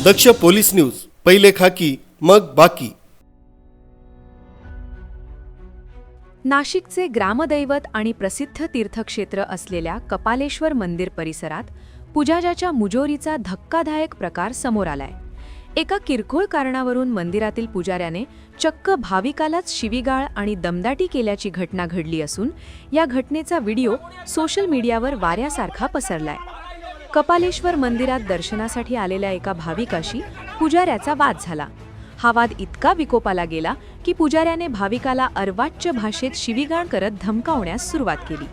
दक्ष police news, पहिले खाकी मग बाकी। नाशिकचे ग्रामदैवत आणि प्रसिद्ध तीर्थक्षेत्र असलेल्या कपालेश्वर मंदिर परिसरात पुजाजाच्या मुजोरीचा धक्कादायक प्रकार समोर आलाय। एका किरकोळ कारणावरून मंदिरातील पुजाऱ्याने चक्क भाविकालाच शिवीगाळ आणि दमदाटी केल्याची घटना घडली असून या घटनेचा व्हिडिओ सोशल मीडियावर वाऱ्यासारखा पसरलाय। कपालेश्वर मंदिरात दर्शनासाठी आलेल्या एका भाविकाशी पुजाऱ्याचा वाद झाला। हा वाद इतका विकोपाला गेला की पुजाऱ्याने भाविकाला अर्वाच्य भाषेत शिवीगाळ करत धमकावण्यास सुरुवात केली।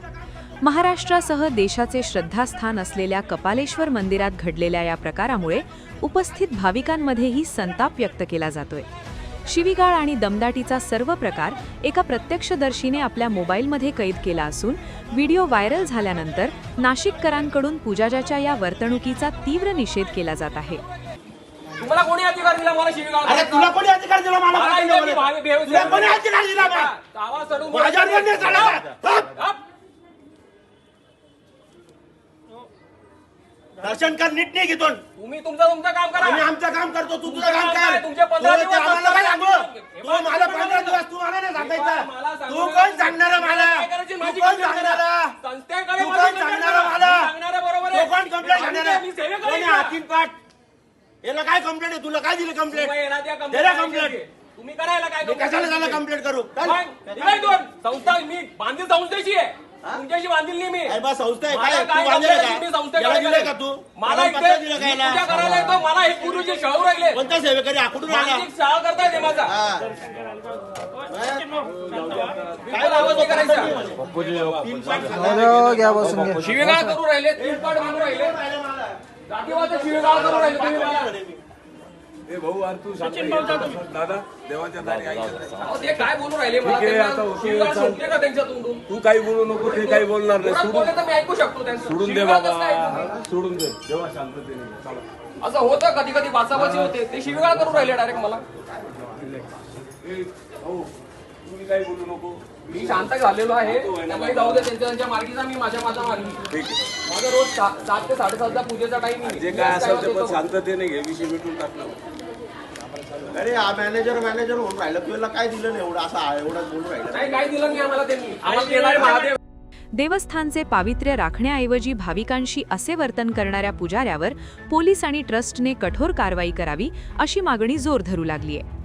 महाराष्ट्रासह देशाचे श्रद्धास्थान असलेल्या कपालेश्वर मंदिरात घडलेल्या या प्रकारामुळे उपस्थित भाविकांमध्येही संताप व्यक्त केला जातोय। शिवीगाळ आणि दमदाटीचा सर्व प्रकार एका प्रत्यक्षदर्शीने आपल्या मोबाईलमध्ये कैद केला असून व्हिडिओ व्हायरल झाल्यानंतर नाशिककरांकडून पुजाजाच्या या वर्तणुकीचा तीव्र निषेध केला जात आहे। तुम्हाला कोणी अधिकार दिला मला शिवीगाळ करायचा? अरे तुला कोणी अधिकार दिला मला तुला कोणी अधिकार दिला आवाज चढवून माझ्यावर नाही चालायचा। दर्शन कर, नीट नाही घेतो। तुम्ही तुमचं काम करा, आम्ही आमचं काम करतो, तू तुझं काम कर। तुमचे 15 दिवस आम्हाला काय सांगू? तू मला 15 दिवस तू मला नाही सांगायचं। तू कोण सांगणार मला? तू कोण सांगणार? संस्थेकडे तू कोण सांगणार मला? बरोबर तू कोण कंप्लेंट मी करणार? सेवेकरी कोणी हातीन पाठ? याला काय कंप्लेंट आहे? तुला काय दिली कंप्लेंट? त्याला कंप्लेंट तुम्ही करायला काय कशाला त्याला कंप्लेंट करू? संस्था मी बांधील संस्थेची आहे, तुमच्याशी बांधील नाही मी। अरे बा संस्था आहे काय? मला तू काय बांधलं तुम्ही का? संस्थेकडे याला दिलं का तू? मला मला पत्र इथे दिलं का मी याला? पूजा करायला येतो, मला हे गुरुजी शाहू राहिले कोणता सेवेकरी आकडून आला? मानसिक शाळा करताय ते माझा हा. काय आवाज नाही करायचा। शिवीगाळ करू राहिले, तीनपाट म्हणून राहिले, जातीवाद शिवीगाळ करू राहिले तुम्ही मला। भाऊ अरे तू दादा देवाच्या दारी अहो, ते काय बोलू राहिले मला शिवीगाळ सुटते का त्यांच्या तोंडून? तू काही बोलू नको, ते काही बोलणार नाही। जोरात बोलले तर मी ऐकू शकतो त्यांचं। सोडून दे शिवीगाळ कसं काय बाबा, ऐकू? सोडून दे देवा शांततेने चला। असं होतं कधी कधी बाचाबाची होते, ते शिवीगाळ करू राहिले डायरेक्ट मला। भाऊ तुम्ही काही बोलू नको, मी शांत झालेलो आहे, त्यामुळे जाऊ दे त्यांच्या मार्गीचा, मी माझ्या मार्गी। ठीक आहे। माझं रोज 7 ते 7:30 पूजेचा टाइम जे काय असेल ते पण शांततेने घे, विषय मिटून टाकलं। अरे हा मॅनेजर होऊन राहिलं, तुला काय दिलं नाही एवढं? असं एवढंच बोलून राहिलं नाही, काय दिलं नाही आम्हाला त्यांनी। आम्हाला देणारे महादेव। देवस्थानचे पावित्र्य राखण्याऐवजी भाविकांशी असे वर्तन करणाऱ्या पुजाऱ्यावर पोलीस आणि ट्रस्टने कठोर कारवाई करावी अशी मागणी जोर धरू लागली आहे।